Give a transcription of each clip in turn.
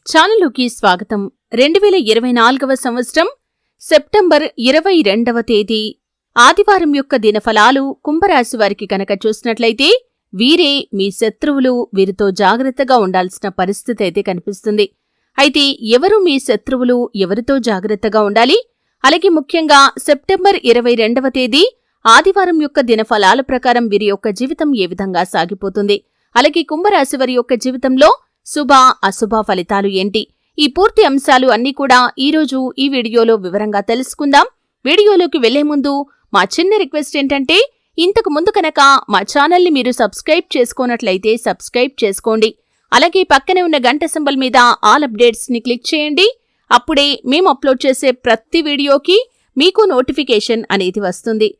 ఛానలుకి స్వాగతం. 2024వ సంవత్సరం సెప్టెంబర్ 22వ తేదీ ఆదివారం యొక్క దినఫలాలు కుంభరాశి వారికి కనుక చూసినట్లయితే వీరే మీ శత్రువులు. వీరితో జాగ్రత్తగా ఉండాల్సిన పరిస్థితి అయితే కనిపిస్తుంది. అయితే ఎవరు మీ శత్రువులు, ఎవరితో జాగ్రత్తగా ఉండాలి, అలాగే ముఖ్యంగా సెప్టెంబర్ 22వ తేదీ ఆదివారం యొక్క దినఫలాల ప్రకారం వీరి యొక్క జీవితం ఏ విధంగా సాగిపోతుంది, అలాగే కుంభరాశి వారి యొక్క జీవితంలో శుభ అశుభ ఫలితాలు ఏంటి, ఈ పూర్తి అంశాలు అన్నీ కూడా ఈరోజు ఈ వీడియోలో వివరంగా తెలుసుకుందాం. వీడియోలోకి వెళ్లే ముందు మా చిన్న రిక్వెస్ట్ ఏంటంటే, ఇంతకు ముందు కనుక మా ఛానల్ని మీరు సబ్స్క్రైబ్ చేసుకోనట్లయితే సబ్స్క్రైబ్ చేసుకోండి. అలాగే పక్కనే ఉన్న గంట సింబల్ మీద ఆల్ అప్డేట్స్ ని క్లిక్ చేయండి. అప్పుడే మేము అప్లోడ్ చేసే ప్రతి వీడియోకి మీకు నోటిఫికేషన్ అనేది వస్తుంది.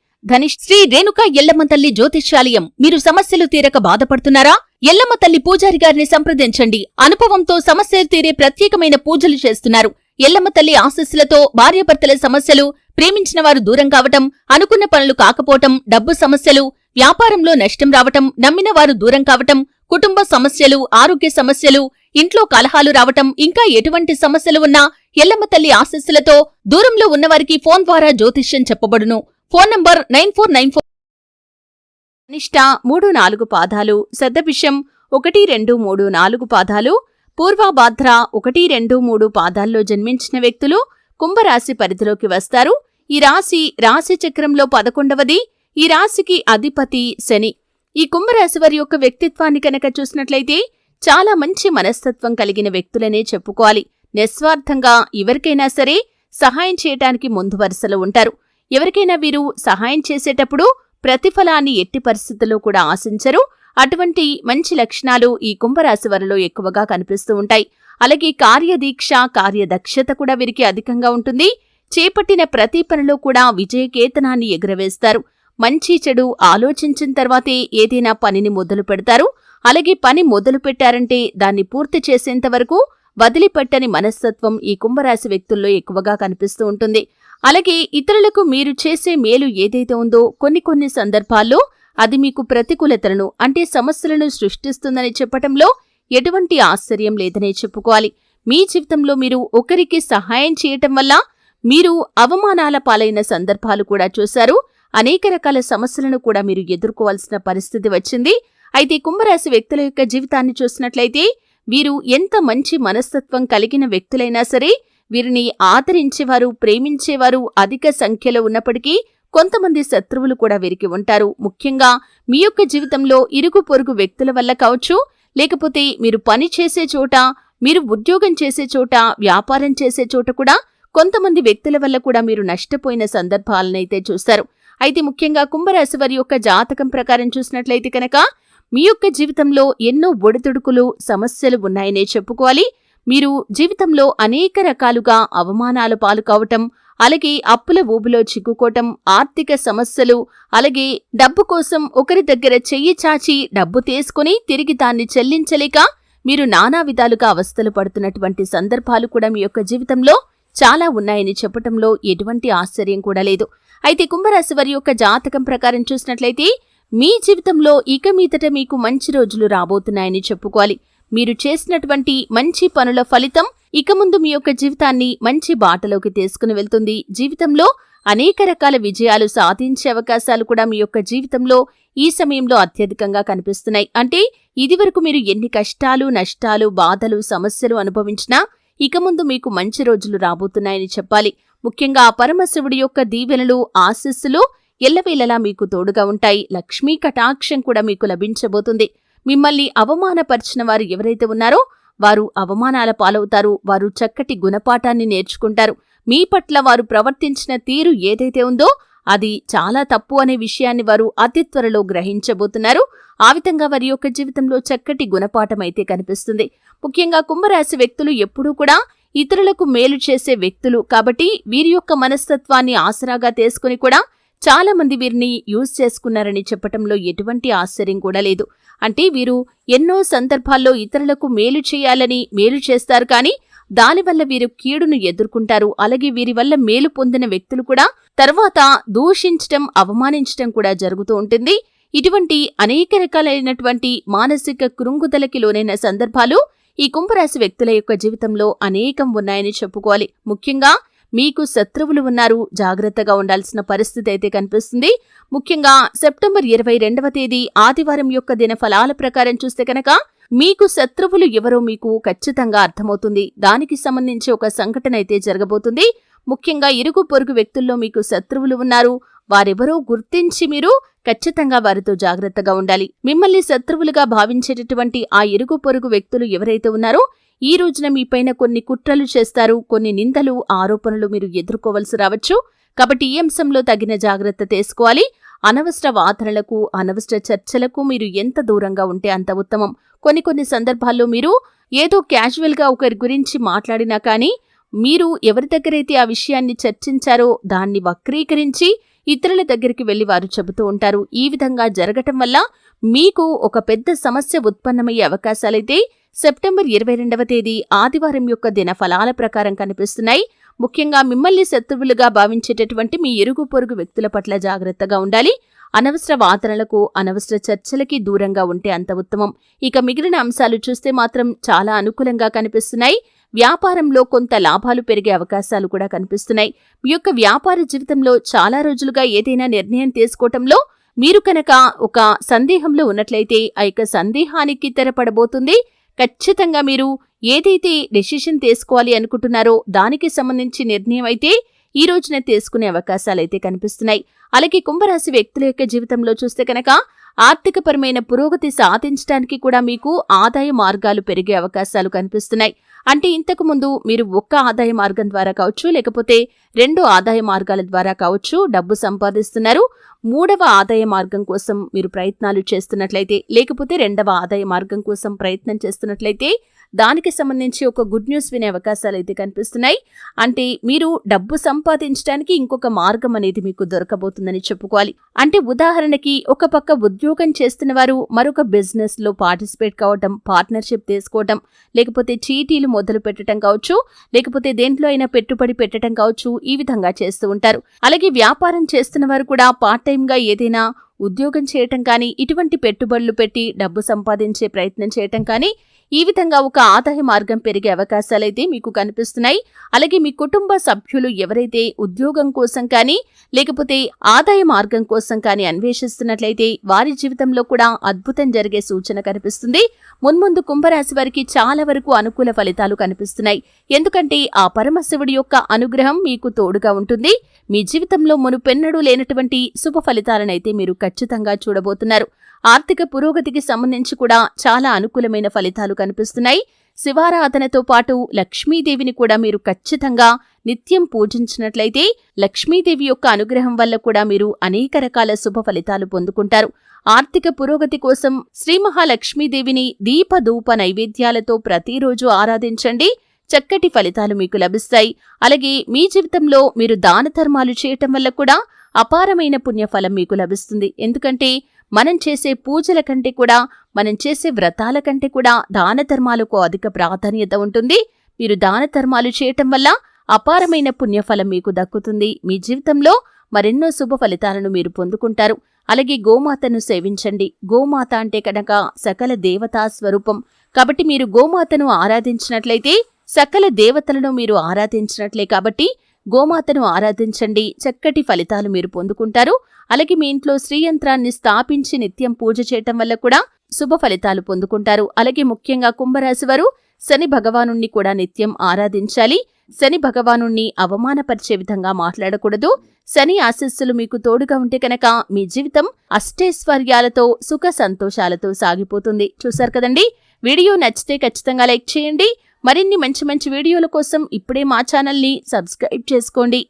శ్రీ రేణుకా ఎల్లమ్మ తల్లి జ్యోతిష్యాలయం. మీరు సమస్యలు తీరక బాధపడుతున్నారా? ఎల్లమ్మ తల్లి పూజారి గారిని సంప్రదించండి. అనుభవంతో సమస్యలు తీరే ప్రత్యేకమైన పూజలు చేస్తున్నారు. ఎల్లమ్మ తల్లి ఆశీస్సులతో భార్యాభర్తల సమస్యలు, ప్రేమించిన వారు దూరం కావటం, అనుకున్న పనులు కాకపోవటం, డబ్బు సమస్యలు, వ్యాపారంలో నష్టం రావటం, నమ్మిన వారు దూరం కావటం, కుటుంబ సమస్యలు, ఆరోగ్య సమస్యలు, ఇంట్లో కలహాలు రావటం, ఇంకా ఎటువంటి సమస్యలు ఉన్నా ఎల్లమ్మ తల్లి ఆశీస్సులతో దూరంలో ఉన్నవారికి ఫోన్ ద్వారా జ్యోతిష్యం చెప్పబడును. ఫోన్ నంబర్ 9494 కనిష్ట 3-4 పాదాలు, శతభిషం 1-2-3-4 పాదాలు, పూర్వభాద్ర 1-2-3 పాదాల్లో జన్మించిన వ్యక్తులు కుంభరాశి పరిధిలోకి వస్తారు. ఈ రాశి చక్రంలో 11వది. ఈ రాశికి అధిపతి శని. ఈ కుంభరాశి వారి యొక్క వ్యక్తిత్వాన్ని కనుక చూసినట్లయితే చాలా మంచి మనస్తత్వం కలిగిన వ్యక్తులనే చెప్పుకోవాలి. నిస్వార్థంగా ఎవరికైనా సరే సహాయం చేయటానికి ముందు వరుసలో ఉంటారు. ఎవరికైనా వీరు సహాయం చేసేటప్పుడు ప్రతిఫలాన్ని ఎట్టి పరిస్థితుల్లో కూడా ఆశించరు. అటువంటి మంచి లక్షణాలు ఈ కుంభరాశి వారిలో ఎక్కువగా కనిపిస్తూ ఉంటాయి. అలాగే కార్యదీక్ష, కార్యదక్షత కూడా వీరికి అధికంగా ఉంటుంది. చేపట్టిన ప్రతి పనిలో కూడా విజయకేతనాన్ని ఎగురవేస్తారు. మంచి చెడు ఆలోచించిన తర్వాతే ఏదైనా పనిని మొదలు పెడతారు. అలాగే పని మొదలు పెట్టారంటే దాన్ని పూర్తి చేసేంత వరకు వదిలిపెట్టని మనస్తత్వం ఈ కుంభరాశి వ్యక్తుల్లో ఎక్కువగా కనిపిస్తూ ఉంటుంది. అలాగే ఇతరులకు మీరు చేసే మేలు ఏదైతే ఉందో కొన్ని సందర్భాల్లో అది మీకు ప్రతికూలతలను, అంటే సమస్యలను సృష్టిస్తుందని చెప్పటంలో ఎటువంటి ఆశ్చర్యం లేదనే చెప్పుకోవాలి. మీ జీవితంలో మీరు ఒకరికి సహాయం చేయటం వల్ల మీరు అవమానాల పాలైన సందర్భాలు కూడా చూశారు. అనేక రకాల సమస్యలను కూడా మీరు ఎదుర్కోవాల్సిన పరిస్థితి వచ్చింది. అయితే కుంభరాశి వ్యక్తుల యొక్క జీవితాన్ని చూసినట్లయితే వీరు ఎంత మంచి మనస్తత్వం కలిగిన వ్యక్తులైనా సరే వీరిని ఆదరించేవారు, ప్రేమించేవారు అధిక సంఖ్యలో ఉన్నప్పటికీ కొంతమంది శత్రువులు కూడా వీరికి ఉంటారు. ముఖ్యంగా మీ యొక్క జీవితంలో ఇరుగు పొరుగు వ్యక్తుల వల్ల కావచ్చు, లేకపోతే మీరు పని చేసే చోట, మీరు ఉద్యోగం చేసే చోట, వ్యాపారం చేసే చోట కూడా కొంతమంది వ్యక్తుల వల్ల కూడా మీరు నష్టపోయిన సందర్భాలనైతే చూస్తారు. అయితే ముఖ్యంగా కుంభరాశి వారి యొక్క జాతకం ప్రకారం చూసినట్లయితే కనుక మీ యొక్క జీవితంలో ఎన్నో ఒడిదుడుకులు, సమస్యలు ఉన్నాయనే చెప్పుకోవాలి. మీరు జీవితంలో అనేక రకాలుగా అవమానాల పాలు కావటం, అలాగే అప్పుల ఊబిలో చిక్కుకోవటం, ఆర్థిక సమస్యలు, అలాగే డబ్బు కోసం ఒకరి దగ్గర చెయ్యి చాచి డబ్బు తీసుకుని తిరిగి దాన్ని చెల్లించలేక మీరు నానా విధాలుగా అవస్థలు పడుతున్నటువంటి సందర్భాలు కూడా మీ యొక్క జీవితంలో చాలా ఉన్నాయని చెప్పటంలో ఎటువంటి ఆశ్చర్యం కూడా లేదు. అయితే కుంభరాశి వారి యొక్క జాతకం ప్రకారం చూసినట్లయితే మీ జీవితంలో ఇక మీదట మీకు మంచి రోజులు రాబోతున్నాయని చెప్పుకోవాలి. మీరు చేసినటువంటి మంచి పనుల ఫలితం ఇక ముందు మీ యొక్క జీవితాన్ని మంచి బాటలోకి తీసుకుని వెళ్తుంది. జీవితంలో అనేక రకాల విజయాలు సాధించే అవకాశాలు కూడా మీ యొక్క జీవితంలో ఈ సమయంలో అత్యధికంగా కనిపిస్తున్నాయి. అంటే ఇదివరకు మీరు ఎన్ని కష్టాలు, నష్టాలు, బాధలు, సమస్యలు అనుభవించినా ఇక ముందు మీకు మంచి రోజులు రాబోతున్నాయని చెప్పాలి. ముఖ్యంగా పరమశివుడి యొక్క దీవెనలు, ఆశీస్సులు ఎల్లవేళలా మీకు తోడుగా ఉంటాయి. లక్ష్మీ కటాక్షం కూడా మీకు లభించబోతుంది. మిమ్మల్ని అవమానపరిచిన వారు ఎవరైతే ఉన్నారో వారు అవమానాల పాలవుతారు. వారు చక్కటి గుణపాఠాన్ని నేర్చుకుంటారు. మీ పట్ల వారు ప్రవర్తించిన తీరు ఏదైతే ఉందో అది చాలా తప్పు అనే విషయాన్ని వారు అతి త్వరలో గ్రహించబోతున్నారు. ఆ విధంగా వారి యొక్క జీవితంలో చక్కటి గుణపాఠం అయితే కనిపిస్తుంది. ముఖ్యంగా కుంభరాశి వ్యక్తులు ఎప్పుడూ కూడా ఇతరులకు మేలు చేసే వ్యక్తులు కాబట్టి వీరి యొక్క మనస్తత్వాన్ని ఆసరాగా తీసుకుని కూడా చాలా మంది వీరిని యూజ్ చేసుకున్నారని చెప్పటంలో ఎటువంటి ఆశ్చర్యం కూడా లేదు. అంటే వీరు ఎన్నో సందర్భాల్లో ఇతరులకు మేలు చేయాలని మేలు చేస్తారు, కానీ దానివల్ల వీరు కీడును ఎదుర్కొంటారు. అలాగే వీరి వల్ల మేలు పొందిన వ్యక్తులు కూడా తర్వాత దూషించటం, అవమానించటం కూడా జరుగుతూ ఉంటుంది. ఇటువంటి అనేక రకాలైనటువంటి మానసిక కృంగుదలకి లోనైన సందర్భాలు ఈ కుంభరాశి వ్యక్తుల యొక్క జీవితంలో అనేకం ఉన్నాయని చెప్పుకోవాలి. ముఖ్యంగా మీకు శత్రువులు ఉన్నారు, జాగ్రత్తగా ఉండాల్సిన పరిస్థితి అయితే కనిపిస్తుంది. ముఖ్యంగా సెప్టెంబర్ 22వ తేదీ ఆదివారం యొక్క దిన ఫలాల ప్రకారం చూస్తే కనుక మీకు శత్రువులు ఎవరో మీకు ఖచ్చితంగా అర్థమవుతుంది. దానికి సంబంధించి ఒక సంఘటన అయితే జరగబోతుంది. ముఖ్యంగా ఇరుగు పొరుగు వ్యక్తుల్లో మీకు శత్రువులు ఉన్నారు, వారెవరో గుర్తించి మీరు ఖచ్చితంగా వారితో జాగ్రత్తగా ఉండాలి. మిమ్మల్ని శత్రువులుగా భావించేటటువంటి ఆ ఇరుగు పొరుగు వ్యక్తులు ఎవరైతే ఉన్నారో ఈ రోజున మీపైన కొన్ని కుట్రలు చేస్తారు, కొన్ని నిందలు ఆరోపణలు మీరు ఎదుర్కోవలసి రావచ్చు. కాబట్టి ఈ అంశంలో తగిన జాగ్రత్త తీసుకోవాలి. అనవసర వాదనలకు, అనవసర చర్చలకు మీరు ఎంత దూరంగా ఉంటే అంత ఉత్తమం. కొన్ని సందర్భాల్లో మీరు ఏదో క్యాజువల్గా ఒకరి గురించి మాట్లాడినా కానీ మీరు ఎవరి దగ్గరైతే ఆ విషయాన్ని చర్చించారో దాన్ని వక్రీకరించి ఇతరుల దగ్గరికి వెళ్లి వారు చెబుతూ ఉంటారు. ఈ విధంగా జరగటం వల్ల మీకు ఒక పెద్ద సమస్య ఉత్పన్నమయ్యే అవకాశాలైతే సెప్టెంబర్ 22వ తేదీ ఆదివారం యొక్క దిన ఫలాల ప్రకారం కనిపిస్తున్నాయి. ముఖ్యంగా మిమ్మల్ని శత్రువులుగా భావించేటటువంటి మీ ఇరుగు పొరుగు వ్యక్తుల పట్ల జాగ్రత్తగా ఉండాలి. అనవసర వాదనలకు, అనవసర చర్చలకి దూరంగా ఉంటే అంత ఉత్తమం. ఇక మిగిలిన అంశాలు చూస్తే మాత్రం చాలా అనుకూలంగా కనిపిస్తున్నాయి. వ్యాపారంలో కొంత లాభాలు పెరిగే అవకాశాలు కూడా కనిపిస్తున్నాయి. మీ యొక్క వ్యాపార జీవితంలో చాలా రోజులుగా ఏదైనా నిర్ణయం తీసుకోవటంలో మీరు కనుక ఒక సందేహంలో ఉన్నట్లయితే ఆ యొక్క సందేహానికి తెరపడబోతుంది. ఖచ్చితంగా మీరు ఏదైతే డెసిషన్ తీసుకోవాలి అనుకుంటున్నారో దానికి సంబంధించి నిర్ణయం అయితే ఈ రోజున తీసుకునే అవకాశాలైతే కనిపిస్తున్నాయి. అలాగే కుంభరాశి వ్యక్తుల యొక్క జీవితంలో చూస్తే కనుక ఆర్థికపరమైన పురోగతి సాధించడానికి కూడా మీకు ఆదాయ మార్గాలు పెరిగే అవకాశాలు కనిపిస్తున్నాయి. అంటే ఇంతకు ముందు మీరు ఒక్క ఆదాయ మార్గం ద్వారా కావచ్చు, లేకపోతే 2 ఆదాయ మార్గాల ద్వారా కావచ్చు డబ్బు సంపాదిస్తున్నారు. 3వ ఆదాయ మార్గం కోసం మీరు ప్రయత్నాలు చేస్తున్నట్లయితే, లేకపోతే 2వ ఆదాయ మార్గం కోసం ప్రయత్నం చేస్తున్నట్లయితే దానికి సంబంధించి ఒక గుడ్ న్యూస్ వినే అవకాశాలైతే కనిపిస్తున్నాయి. అంటే మీరు డబ్బు సంపాదించడానికి ఇంకొక మార్గం అనేది మీకు దొరకబోతుందని చెప్పుకోవాలి. అంటే ఉదాహరణకి ఒక పక్క ఉద్యోగం చేస్తున్న వారు మరొక బిజినెస్ లో పార్టిసిపేట్ కావటం, పార్ట్నర్షిప్ తీసుకోవటం, లేకపోతే చీటీలు మొదలు పెట్టడం కావచ్చు, లేకపోతే దేంట్లో అయినా పెట్టుబడి పెట్టడం కావచ్చు, ఈ విధంగా చేస్తూ ఉంటారు. అలాగే వ్యాపారం చేస్తున్న వారు కూడా పార్ట్ టైం గా ఏదైనా ఉద్యోగం చేయటం కానీ, ఇటువంటి పెట్టుబడులు పెట్టి డబ్బు సంపాదించే ప్రయత్నం చేయటం కానీ, ఈ విధంగా ఒక ఆదాయ మార్గం పెరిగే అవకాశాలైతే మీకు కనిపిస్తున్నాయి. అలాగే మీ కుటుంబ సభ్యులు ఎవరైతే ఉద్యోగం కోసం కానీ, లేకపోతే ఆదాయ మార్గం కోసం కానీ అన్వేషిస్తున్నట్లయితే వారి జీవితంలో కూడా అద్భుతం జరిగే సూచన కనిపిస్తుంది. మున్ముందు కుంభరాశి వారికి చాలా వరకు అనుకూల ఫలితాలు కనిపిస్తున్నాయి. ఎందుకంటే ఆ పరమశివుడి యొక్క అనుగ్రహం మీకు తోడుగా ఉంటుంది. మీ జీవితంలో మునుపెన్నడూ లేనటువంటి శుభ ఫలితాలనైతే మీరు ఖచ్చితంగా చూడబోతున్నారు. ఆర్థిక పురోగతికి సంబంధించి కూడా చాలా అనుకూలమైన ఫలితాలు కనిపిస్తున్నాయి. శివారాధనతో పాటు లక్ష్మీదేవిని కూడా మీరు ఖచ్చితంగా నిత్యం పూజించినట్లయితే లక్ష్మీదేవి యొక్క అనుగ్రహం వల్ల కూడా మీరు అనేక రకాల శుభ ఫలితాలు పొందుకుంటారు. ఆర్థిక పురోగతి కోసం శ్రీ మహాలక్ష్మీదేవిని దీపధూప నైవేద్యాలతో ప్రతిరోజు ఆరాధించండి. చక్కటి ఫలితాలు మీకు లభిస్తాయి. అలాగే మీ జీవితంలో మీరు దాన ధర్మాలు చేయటం వల్ల కూడా అపారమైన పుణ్యఫలం మీకు లభిస్తుంది. ఎందుకంటే మనం చేసే పూజల కంటే కూడా, మనం చేసే వ్రతాల కంటే కూడా దాన ధర్మాలకు అధిక ప్రాధాన్యత ఉంటుంది. మీరు దాన ధర్మాలు చేయటం వల్ల అపారమైన పుణ్యఫలం మీకు దక్కుతుంది. మీ జీవితంలో మరెన్నో శుభ ఫలితాలను మీరు పొందుకుంటారు. అలాగే గోమాతను సేవించండి. గోమాత అంటే కనుక సకల దేవతా స్వరూపం. కాబట్టి మీరు గోమాతను ఆరాధించినట్లయితే సకల దేవతలను మీరు ఆరాధించినట్లే. కాబట్టి గోమాతను ఆరాధించండి, చక్కటి ఫలితాలు మీరు పొందుకుంటారు. అలాగే మీ ఇంట్లో శ్రీయంత్రాన్ని స్థాపించి నిత్యం పూజ చేయటం వల్ల కూడా శుభ ఫలితాలు పొందుకుంటారు. అలాగే ముఖ్యంగా కుంభరాశి వారు శని భగవానుణ్ణి కూడా నిత్యం ఆరాధించాలి. శని భగవానుణ్ణి అవమానపరిచే విధంగా మాట్లాడకూడదు. శని ఆశీస్సులు మీకు తోడుగా ఉంటే కనుక మీ జీవితం అష్టైశ్వర్యాలతో, సుఖ సంతోషాలతో సాగిపోతుంది. చూశారు కదండి. వీడియో నచ్చితే ఖచ్చితంగా లైక్ చేయండి. మరిన్ని మంచి వీడియోల కోసం ఇప్పుడే మా ఛానల్ని సబ్స్క్రైబ్ చేసుకోండి.